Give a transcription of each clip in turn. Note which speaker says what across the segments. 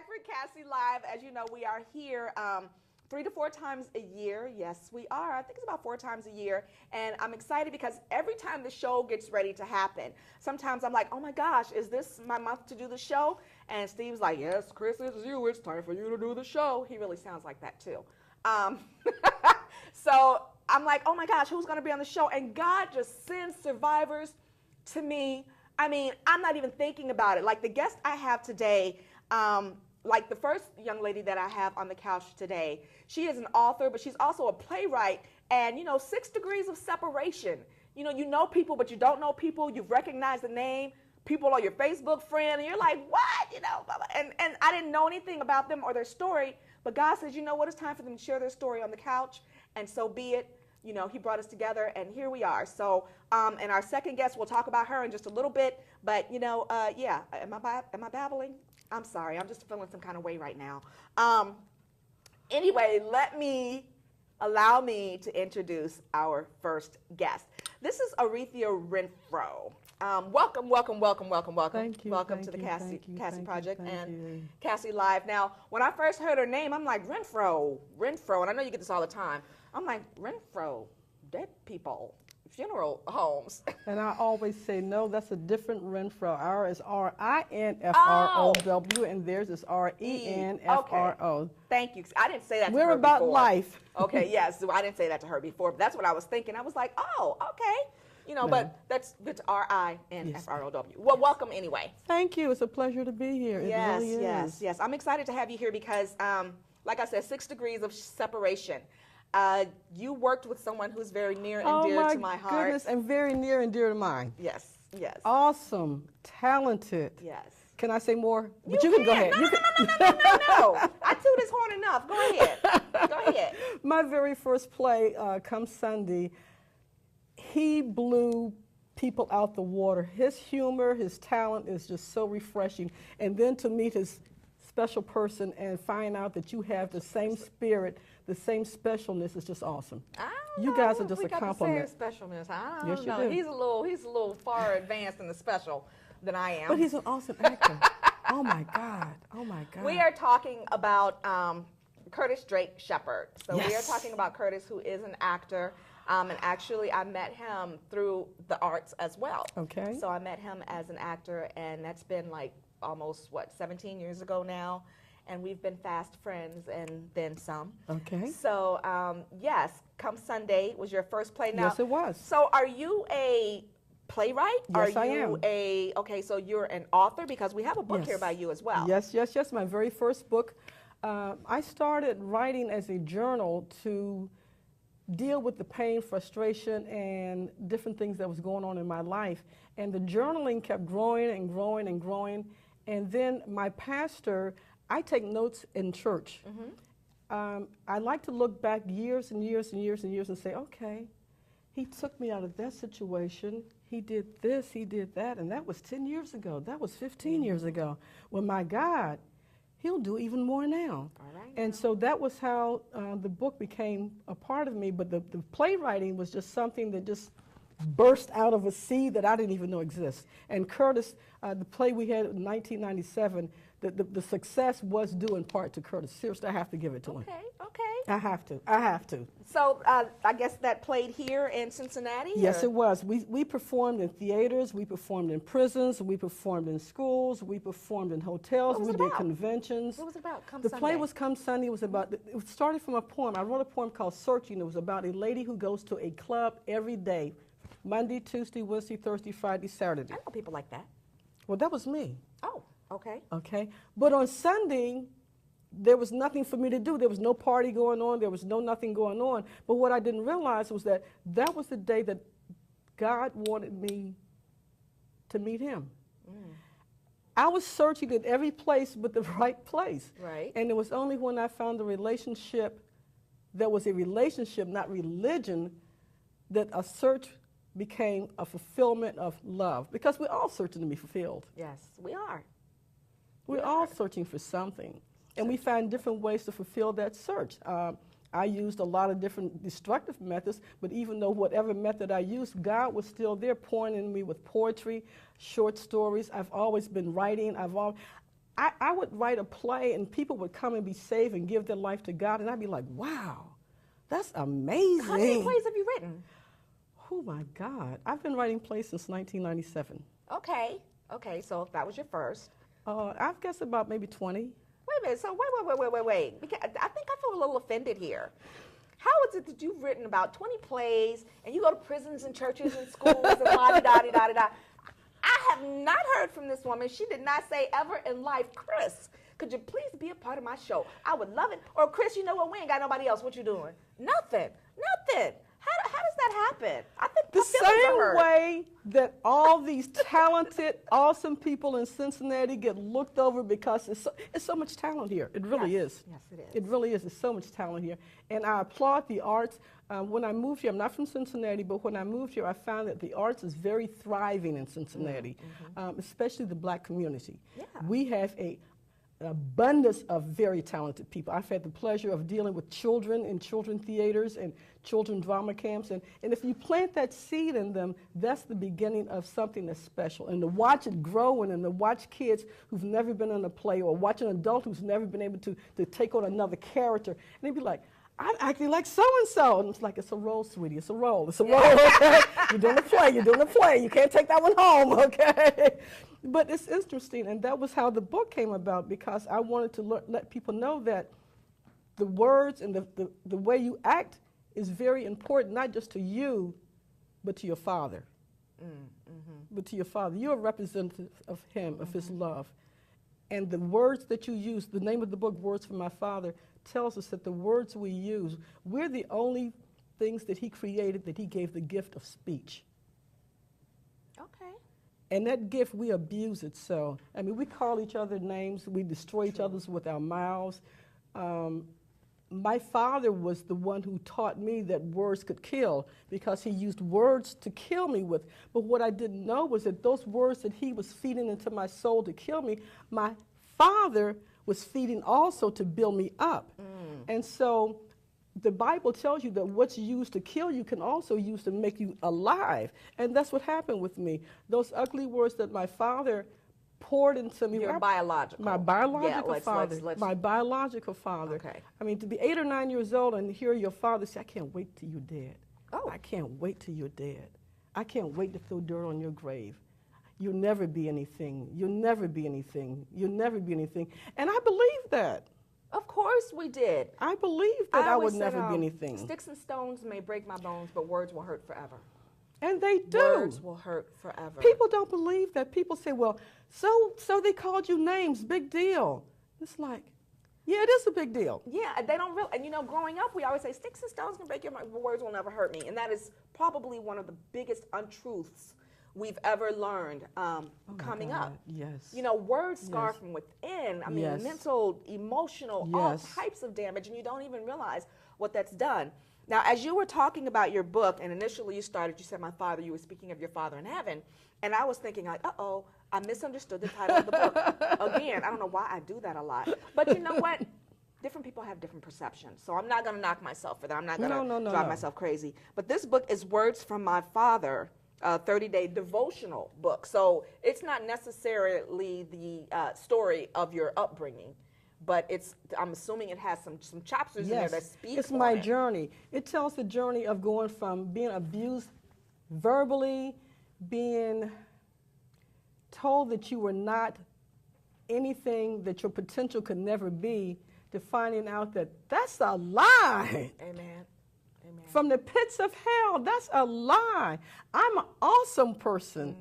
Speaker 1: back for Cassie Live. As you know, we are here 3 to 4 times a year. Yes, we are. I think it's about 4 times a year. And I'm excited because every time the show gets ready to happen, sometimes I'm like, oh my gosh, is this my month to do the show? And Steve's like, yes, Chris, this is you. It's time for you to do the show. He really sounds like that too. So I'm like, oh my gosh, who's going to be on the show? And God just sends survivors to me. I mean, I'm not even thinking about it. Like the guest I have today, like the first young lady that I have on the couch today, she is an author, but she's also a playwright. And, you know, 6 degrees of separation. You know people, but you don't know people. You've recognized the name. People are your Facebook friend, and you're like, what? You know, blah, blah. And I didn't know anything about them or their story. But God says, you know what? It's time for them to share their story on the couch. And so be it. You know, he brought us together, and here we are. So, and our second guest, we'll talk about her in just a little bit. But, you know, yeah, am I babbling? I'm sorry. I'm just feeling some kind of way right now. Anyway, allow me to introduce our first guest. This is Arethia Renfro. Welcome.
Speaker 2: Thank you.
Speaker 1: Welcome to the Cassie Project and Cassie Live. Now, when I first heard her name, I'm like, Renfro. And I know you get this all the time. I'm like, Renfro, dead people, funeral homes.
Speaker 2: And I always say, no, that's a different Renfro. Ours is R-I-N-F-R-O-W, and theirs is R-E-N-F-R-O.
Speaker 1: Okay. Thank you. I didn't say that to her
Speaker 2: We're about
Speaker 1: before.
Speaker 2: life.
Speaker 1: Okay, yes. So I didn't say that to her before, but that's what I was thinking. I was like, oh, okay. You know, but that's R-I-N-F-R-O-W. Well, welcome anyway.
Speaker 2: Thank you. It's a pleasure to be here. It really is.
Speaker 1: Yes. I'm excited to have you here because, like I said, 6 degrees of separation. You worked with someone who's very near and dear to my heart.
Speaker 2: Oh, my goodness, and very near and dear to mine.
Speaker 1: Yes.
Speaker 2: Awesome, talented.
Speaker 1: Yes.
Speaker 2: Can I say more? But you can go ahead.
Speaker 1: No. I toot his horn enough. Go ahead.
Speaker 2: My very first play, come Sunday, he blew people out the water. His humor, his talent is just so refreshing. And then to meet his special person and find out that you have the same spirit, the same specialness is just awesome. You guys are just a compliment.
Speaker 1: The same specialness. I don't
Speaker 2: yes,
Speaker 1: know.
Speaker 2: You do.
Speaker 1: He's a little far advanced in the special than I am.
Speaker 2: But he's an awesome actor. Oh my God.
Speaker 1: We are talking about Curtis Drake Shepard. So
Speaker 2: yes.
Speaker 1: We are talking about Curtis, who is an actor. And actually, I met him through the arts as well.
Speaker 2: Okay.
Speaker 1: So I met him as an actor, and that's been like almost, 17 years ago now. And we've been fast friends and then some.
Speaker 2: Okay.
Speaker 1: So, yes, come Sunday was your first play. Now,
Speaker 2: yes, it was.
Speaker 1: So are you a playwright?
Speaker 2: Yes, I am.
Speaker 1: Okay, so you're an author? Because we have a book here by you as well.
Speaker 2: Yes. My very first book. I started writing as a journal to deal with the pain, frustration, and different things that was going on in my life. And the journaling kept growing and growing and growing. And then my pastor, I take notes in church. Mm-hmm. I like to look back years and years and years and years and say, okay, he took me out of that situation. He did this, he did that, and that was 10 years ago. That was 15 years ago. Well, my God, he'll do even more now.
Speaker 1: All right.
Speaker 2: And so that was how the book became a part of me. But the playwriting was just something that just burst out of a seed that I didn't even know exists. And Curtis, the play we had in 1997, the success was due in part to Curtis. Seriously, I have to give it to him.
Speaker 1: Okay.
Speaker 2: I have to.
Speaker 1: So I guess that played here in Cincinnati?
Speaker 2: Yes, it was. We performed in theaters, we performed in prisons, we performed in schools, we performed in hotels, we did conventions.
Speaker 1: What was it about?
Speaker 2: The play was Come Sunday. It started from a poem. I wrote a poem called Searching. It was about a lady who goes to a club every day, Monday, Tuesday, Wednesday, Thursday, Friday, Saturday.
Speaker 1: I know people like that.
Speaker 2: Well, that was me.
Speaker 1: Oh, okay.
Speaker 2: Okay. But on Sunday, there was nothing for me to do. There was no party going on. There was nothing going on. But what I didn't realize was that was the day that God wanted me to meet him. I was searching at every place but the right place.
Speaker 1: Right.
Speaker 2: And it was only when I found a relationship that was a relationship, not religion, that a search became a fulfillment of love. Because we're all searching to be fulfilled.
Speaker 1: Yes, we are.
Speaker 2: We're all searching for something. And we find different ways to fulfill that search. I used a lot of different destructive methods, but even though whatever method I used, God was still there pouring in me with poetry, short stories. I've always been writing. I would write a play and people would come and be saved and give their life to God, and I'd be like, wow, that's amazing.
Speaker 1: How many plays have you written?
Speaker 2: Oh my God, I've been writing plays since 1997.
Speaker 1: Okay, so that was your first.
Speaker 2: I guess about maybe 20.
Speaker 1: Wait a minute, so wait. Because I think I feel a little offended here. How is it that you've written about 20 plays and you go to prisons and churches and schools and la-di-da-di-da-di-da? I have not heard from this woman. She did not say ever in life, Chris, could you please be a part of my show? I would love it. Or, Chris, you know what? We ain't got nobody else. What you doing? Nothing. How does that happen? I think
Speaker 2: the same way that all these talented, awesome people in Cincinnati get looked over because it's so much talent here. It really is.
Speaker 1: Yes, it is.
Speaker 2: It really is. There's so much talent here. And I applaud the arts. When I moved here, I'm not from Cincinnati, but when I moved here, I found that the arts is very thriving in Cincinnati, especially the black community.
Speaker 1: Yeah.
Speaker 2: We have an abundance of very talented people. I've had the pleasure of dealing with children in children theaters and children drama camps, and if you plant that seed in them, that's the beginning of something that's special. And to watch it grow and to watch kids who've never been in a play, or watch an adult who's never been able to take on another character, and they'd be like, I'm acting like so-and-so. And it's like, it's a role, sweetie. It's a role. It's a role, okay? You're doing a play. You're doing a play. You can't take that one home, okay? But it's interesting, and that was how the book came about, because I wanted to let people know that the words and the way you act is very important, not just to you, but to your Father. But to your Father. You're a representative of Him, of His love. And the words that you use, the name of the book, Words from My Father, tells us that the words we use, we're the only things that He created that He gave the gift of speech.
Speaker 1: Okay.
Speaker 2: And that gift, we abuse it. So, I mean, we call each other names. We destroy each other with our mouths. My father was the one who taught me that words could kill, because he used words to kill me with. But what I didn't know was that those words that he was feeding into my soul to kill me, my father was feeding also to build me up. And so the Bible tells you that what's used to kill you can also use to make you alive. And that's what happened with me. Those ugly words that my father poured into me.
Speaker 1: Your biological.
Speaker 2: My biological father.
Speaker 1: Let's
Speaker 2: my biological father.
Speaker 1: Okay.
Speaker 2: I mean, to be 8 or 9 years old and hear your father say, I can't wait till you're dead.
Speaker 1: Oh.
Speaker 2: I can't wait till you're dead. I can't wait to throw dirt on your grave. You'll never be anything. You'll never be anything. You'll never be anything. And I believe that.
Speaker 1: Of course we did.
Speaker 2: I believe that I would
Speaker 1: always
Speaker 2: never
Speaker 1: said,
Speaker 2: be anything.
Speaker 1: Sticks and stones may break my bones, but words will hurt forever.
Speaker 2: And they do.
Speaker 1: Words will hurt forever.
Speaker 2: People don't believe that. People say, well, so they called you names, big deal. It's like, yeah, it is a big deal.
Speaker 1: Yeah, they don't really, and you know, growing up, we always say, sticks and stones can break your mind, but words will never hurt me. And that is probably one of the biggest untruths we've ever learned coming up.
Speaker 2: Yes.
Speaker 1: You know, words scar from within. I mean, mental, emotional, all types of damage, and you don't even realize what that's done. Now, as you were talking about your book, and initially you said my father, you were speaking of your Father in heaven, and I was thinking like, uh-oh, I misunderstood the title of the book. Again, I don't know why I do that a lot. But you know what? Different people have different perceptions, so I'm not going to knock myself for that. I'm not going to drive myself crazy. But this book is Words from My Father, a 30-day devotional book. So it's not necessarily the story of your upbringing, but I'm assuming it has some chapters in there that speak.
Speaker 2: It's my journey. It tells the journey of going from being abused verbally, being told that you were not anything that your potential could never be, to finding out that that's a lie.
Speaker 1: Amen. Amen.
Speaker 2: From the pits of hell, that's a lie. I'm an awesome person.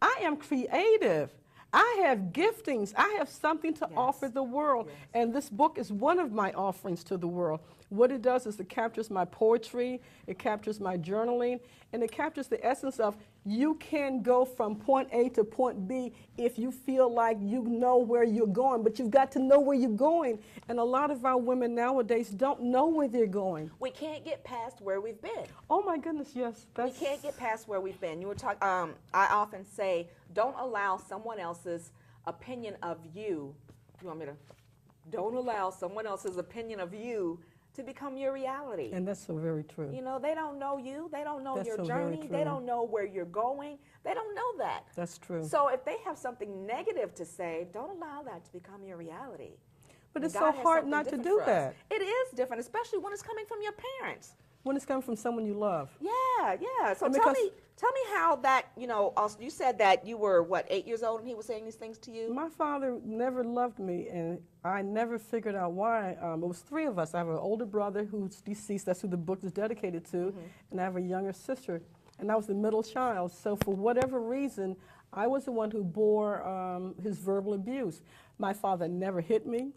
Speaker 2: I am creative. I have giftings. I have something to offer the world. And this book is one of my offerings to the world. What it does is it captures my poetry, it captures my journaling, and it captures the essence of you can go from point A to point B if you feel like you know where you're going, but you've got to know where you're going. And a lot of our women nowadays don't know where they're going.
Speaker 1: We can't get past where we've been.
Speaker 2: Oh my goodness, yes.
Speaker 1: We can't get past where we've been. You were talking. I often say, don't allow someone else's opinion of you. You want me to? Don't allow someone else's opinion of you to become your reality.
Speaker 2: And that's so very true.
Speaker 1: You know, they don't know you. They don't know
Speaker 2: That's
Speaker 1: your
Speaker 2: so very
Speaker 1: journey. They
Speaker 2: true.
Speaker 1: don't know where you're going. They don't know that.
Speaker 2: That's true.
Speaker 1: So if they have something negative to say, don't allow that to become your reality.
Speaker 2: But
Speaker 1: And
Speaker 2: it's
Speaker 1: God
Speaker 2: so
Speaker 1: has
Speaker 2: hard
Speaker 1: something
Speaker 2: not to
Speaker 1: different
Speaker 2: do
Speaker 1: for us.
Speaker 2: that.
Speaker 1: It is different, especially when it's coming from your parents.
Speaker 2: When it's coming from someone you love.
Speaker 1: Yeah, yeah. So
Speaker 2: And
Speaker 1: tell
Speaker 2: because-
Speaker 1: me how that, you know, also, you said that you were, what, 8 years old and he was saying these things to you?
Speaker 2: My father never loved me, and I never figured out why. It was 3 of us. I have an older brother who's deceased. That's who the book is dedicated to. And I have a younger sister. And I was the middle child. So for whatever reason, I was the one who bore his verbal abuse. My father never hit me.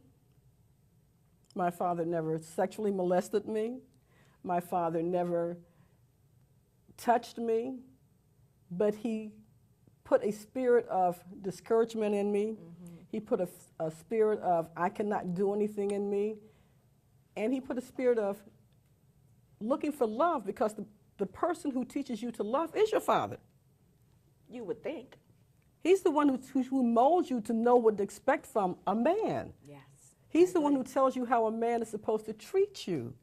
Speaker 2: My father never sexually molested me. My father never touched me. But he put a spirit of discouragement in me. He put a spirit of I cannot do anything in me. And he put a spirit of looking for love, because the person who teaches you to love is your father.
Speaker 1: You would think.
Speaker 2: He's the one who molds you to know what to expect from a man.
Speaker 1: Yes.
Speaker 2: He's the one who tells you how a man is supposed to treat you,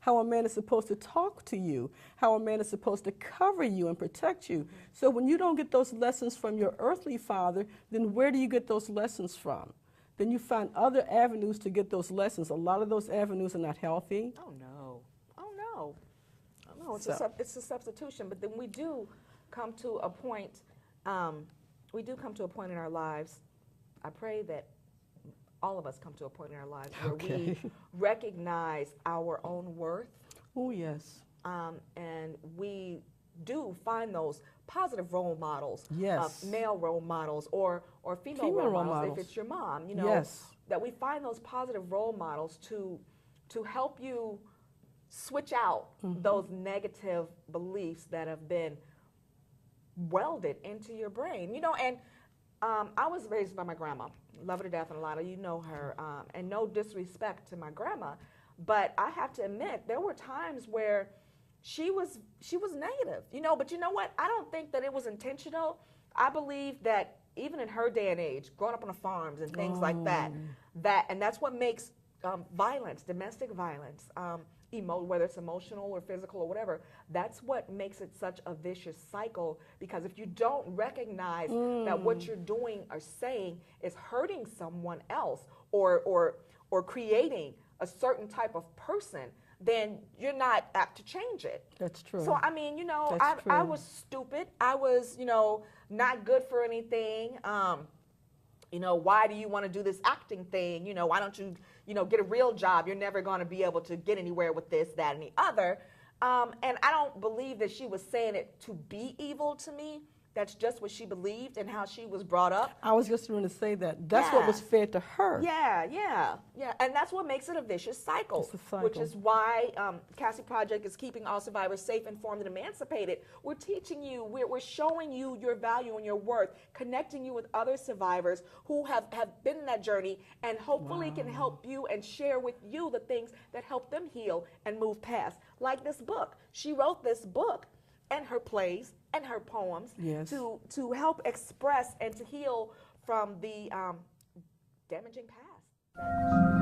Speaker 2: how a man is supposed to talk to you, how a man is supposed to cover you and protect you. So when you don't get those lessons from your earthly father, then where do you get those lessons from? Then you find other avenues to get those lessons. A lot of those avenues are not healthy.
Speaker 1: Oh, no. Oh, no. Oh, no, it's,
Speaker 2: So-
Speaker 1: it's a substitution. But then we do come to a point, in our lives, I pray that all of us come to a point in our lives where
Speaker 2: Okay.
Speaker 1: we recognize our own worth,
Speaker 2: Oh, yes.
Speaker 1: and we do find those positive role models,
Speaker 2: Yes.
Speaker 1: male role models or female role models, if it's your mom, you know,
Speaker 2: Yes.
Speaker 1: that we find those positive role models to help you switch out those negative beliefs that have been welded into your brain, you know. And I was raised by my grandma, love her to death, and a lot of you know her, and no disrespect to my grandma, but I have to admit there were times where she was negative, you know. But you know what? I don't think that it was intentional. I believe that even in her day and age, growing up on the farms and things like that, and that's what makes violence, domestic violence, whether it's emotional or physical or whatever, that's what makes it such a vicious cycle. Because if you don't recognize that what you're doing or saying is hurting someone else or creating a certain type of person, then you're not apt to change it.
Speaker 2: That's true.
Speaker 1: So, I mean, you know,
Speaker 2: That's
Speaker 1: I
Speaker 2: true.
Speaker 1: was stupid. I was, you know, not good for anything. You know, why do you want to do this acting thing? You know, why don't you, you know, get a real job? You're never going to be able to get anywhere with this, that, and the other. And I don't believe that she was saying it to be evil to me. That's just what she believed and how she was brought up.
Speaker 2: I was just going to say that. That's what
Speaker 1: Yeah.
Speaker 2: was fed to her.
Speaker 1: Yeah. And that's what makes it a vicious cycle.
Speaker 2: It's a cycle.
Speaker 1: Which is why Kassie Project is keeping all survivors safe, informed, and emancipated. We're teaching you, we're showing you your value and your worth, connecting you with other survivors who have been in that journey, and hopefully can help you and share with you the things that help them heal and move past. Like this book. She wrote this book and her plays and her poems
Speaker 2: Yes.
Speaker 1: to help express and to heal from the damaging past.